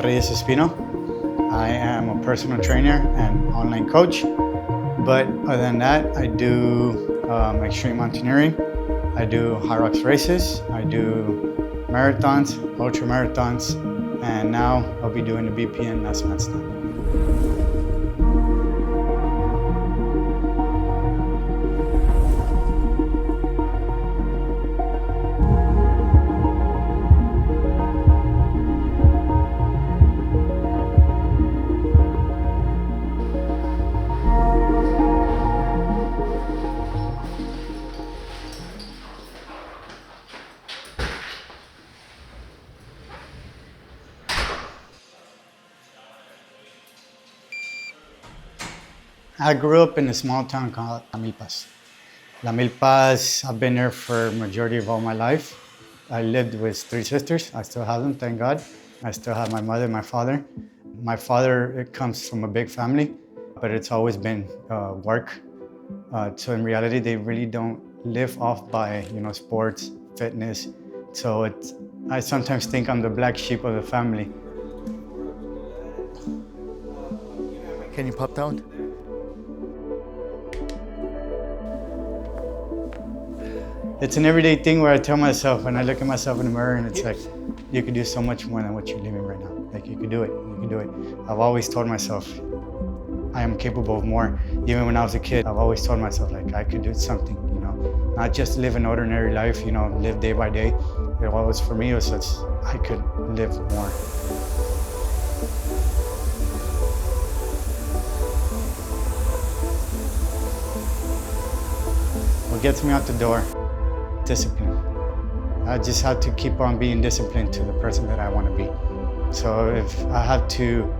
Reyes. I am a personal trainer and online coach. But other than that, I do extreme mountaineering. I do high rocks races. I do marathons, ultra marathons, and now I'll be doing the BPN last month. I grew up in a small town called La Milpas. La Milpas, I've been there for majority of all my life. I lived with 3 sisters. I still have them, thank God. I still have my mother and my father. My father, it comes from a big family, but it's always been work. So in reality, they really don't live off by, sports, fitness. So I sometimes think I'm the black sheep of the family. Can you pop down? It's an everyday thing where I tell myself, and I look at myself in the mirror, and it's like, you could do so much more than what you're living right now. Like, you could do it, you can do it. I've always told myself, I am capable of more. Even when I was a kid, I've always told myself, like, I could do something, not just live an ordinary life, live day by day. It was, for me, it was such, I could live more. What gets me out the door? Discipline. I just have to keep on being disciplined to the person that I want to be. So if I have to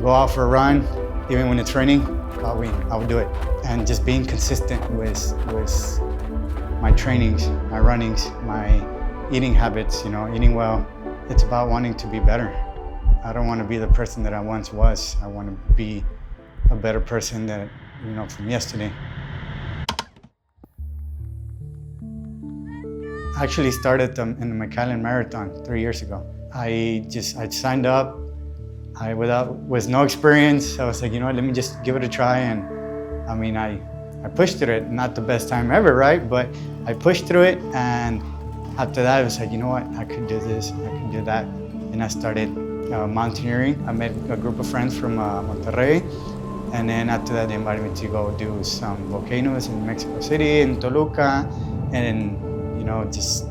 go out for a run, even when it's raining, I will do it. And just being consistent with my trainings, my runnings, my eating habits, eating well. It's about wanting to be better. I don't want to be the person that I once was. I want to be a better person that, from yesterday. I actually started in the McAllen Marathon 3 years ago. I signed up. With no experience, I was like, let me just give it a try. And I pushed through it. Not the best time ever, right? But I pushed through it. And after that, I was like, I could do this, I could do that. And I started mountaineering. I met a group of friends from Monterrey. And then after that, they invited me to go do some volcanoes in Mexico City, in Toluca. And just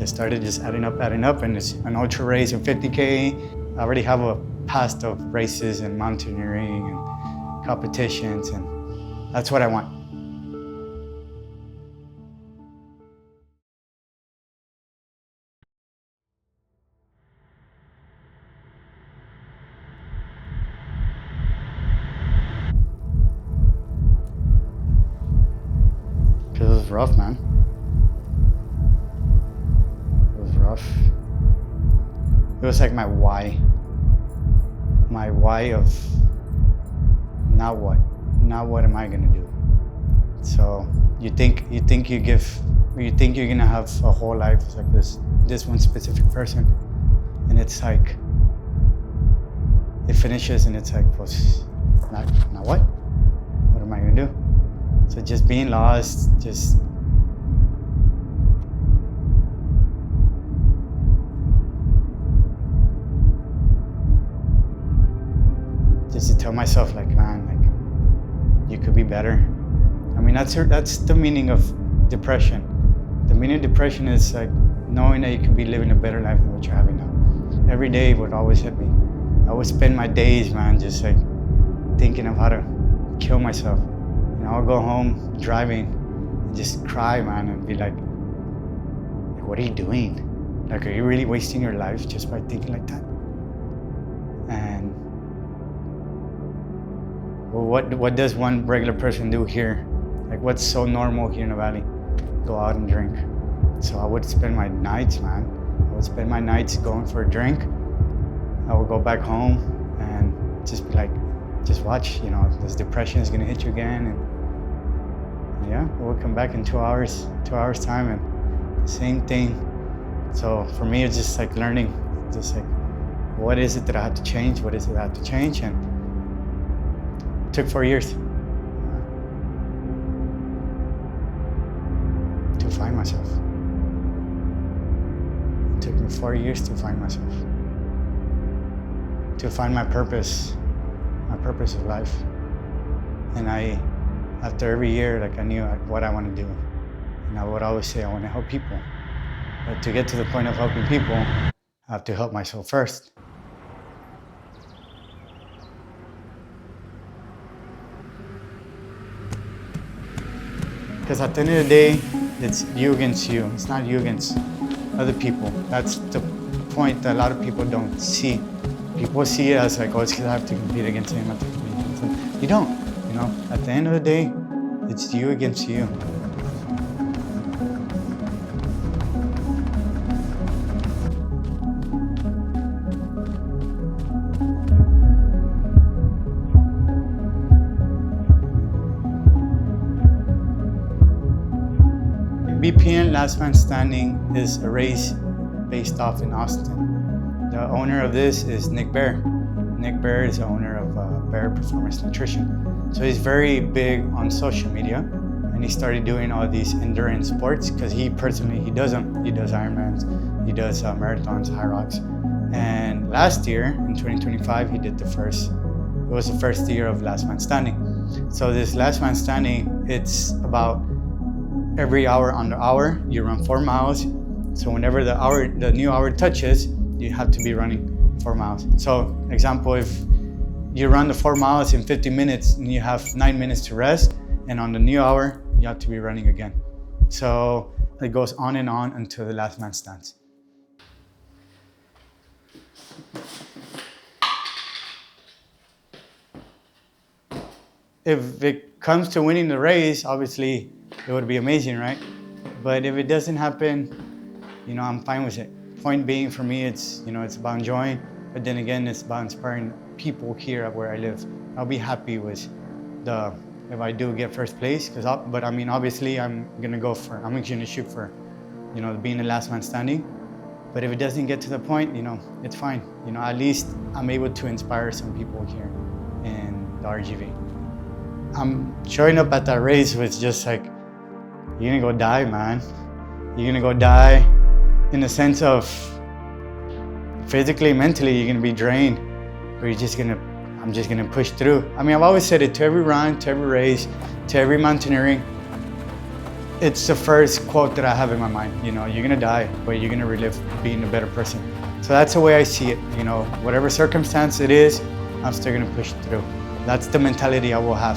started adding up, and it's an ultra race and 50K. I already have a past of races and mountaineering and competitions, and that's what I want. Because it was rough, man. It was like my why of now what am I gonna do? So you think you're gonna have a whole life like this one specific person, and it's like it finishes and it's like, well, now what am I gonna do? So just being lost, just to tell myself, like, man, like, you could be better. That's the meaning of depression. The meaning of depression is like knowing that you could be living a better life than what you're having now. Every day would always hit me. I would spend my days, man, just like thinking of how to kill myself. I would go home driving and just cry, man, and be like, what are you doing? Like, are you really wasting your life just by thinking like that? And well, what does one regular person do here? Like, what's so normal here in the valley? Go out and drink. So I would spend my nights, man. I would spend my nights going for a drink. I would go back home and just be like, just watch, this depression is gonna hit you again. And yeah, we'll come back in 2 hours time, and the same thing. So for me, it's just like learning, just like what is it that I had to change? What is it I had to change? And it took 4 years to find myself. It took me 4 years to find myself, to find my purpose of life. And after every year, I knew what I want to do. And I would always say, I want to help people. But to get to the point of helping people, I have to help myself first. Because at the end of the day, it's you against you. It's not you against other people. That's the point that a lot of people don't see. People see it as like, oh, it's because I have to compete against him. I have to compete against him. You don't. At the end of the day, it's you against you. BPN Last Man Standing is a race based off in Austin. The owner of this is Nick Bear. Nick Bear is the owner of Bear Performance Nutrition. So he's very big on social media, and he started doing all these endurance sports because he does them. He does Ironmans, he does marathons, high rocks. And last year, in 2025, it was the first year of Last Man Standing. So this Last Man Standing, it's about every hour on the hour, you run 4 miles. So whenever the new hour touches, you have to be running 4 miles. So example, if you run the 4 miles in 50 minutes and you have 9 minutes to rest, and on the new hour, you have to be running again. So it goes on and on until the last man stands. If it comes to winning the race, obviously it would be amazing, right? But if it doesn't happen, I'm fine with it. Point being for me, it's about enjoying, but then again, it's about inspiring people here where I live. I'll be happy with if I do get first place, but obviously I'm gonna shoot for, being the last man standing. But if it doesn't get to the point, it's fine. At least I'm able to inspire some people here in the RGV. I'm showing up at that race with just like, you're gonna go die, man. You're gonna go die in the sense of physically, mentally, you're gonna be drained, but I'm just gonna push through. I've always said it to every run, to every race, to every mountaineering. It's the first quote that I have in my mind. You're gonna die, but you're gonna relive being a better person. So that's the way I see it. Whatever circumstance it is, I'm still gonna push through. That's the mentality I will have.